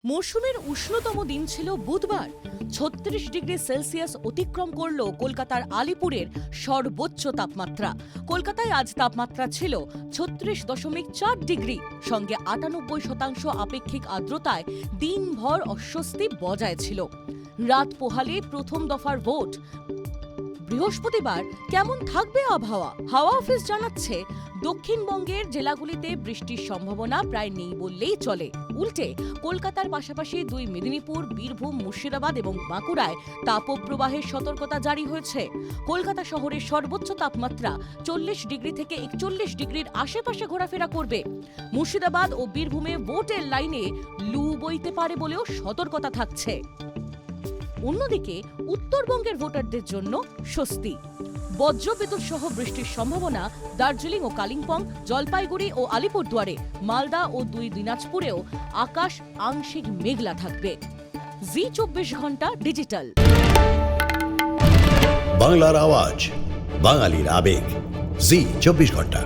মৌসুমের উষ্ণতম দিন ছিল বুধবার। ৩৬ ডিগ্রি সেলসিয়াস অতিক্রম করল কলকাতার আলিপুরের সর্বোচ্চ তাপমাত্রা। কলকাতায় আজ তাপমাত্রা ছিল ৩৬.৪ ডিগ্রি, সঙ্গে ৯৮% আপেক্ষিক আর্দ্রতায় দিনভর অস্বস্তি বজায় ছিল। রাত পোহালে প্রথম দফার ভোট। বৃহস্পতিবার কেমন থাকবে আবহাওয়া? হাওয়া অফিস জানাচ্ছে, দক্ষিণবঙ্গের জেলাগুলিতে বৃষ্টির সম্ভাবনা প্রায় নেই বললেই চলে। উল্টে কলকাতার পাশাপাশি দুই মেদিনীপুর, বীরভূম, মুর্শিদাবাদ এবং বাঁকুড়ায় তাপপ্রবাহের সতর্কতা জারি হয়েছে। কলকাতা শহরের সর্বোচ্চ তাপমাত্রা ৪০ ডিগ্রি থেকে ৪১ ডিগ্রির আশেপাশে ঘোরাফেরা করবে। মুর্শিদাবাদ ও বীরভূমে ভোটের লাইনে লু বইতে পারে বলেও সতর্কতা থাকছে। অন্যদিকে উত্তরবঙ্গের ভোটারদের জন্য স্বস্তি। বজ্রবিদ্যুৎ সহ বৃষ্টির সম্ভাবনা দার্জিলিং ও কালিম্পং, জলপাইগুড়ি ও আলিপুরদুয়ারে। মালদা ও দুই দিনাজপুরেও আকাশ আংশিক মেঘলা থাকবে। জি ২৪ ঘন্টা ডিজিটাল। বাংলার আওয়াজ, বাঙালির আবেগ, জি ২৪ ঘন্টা।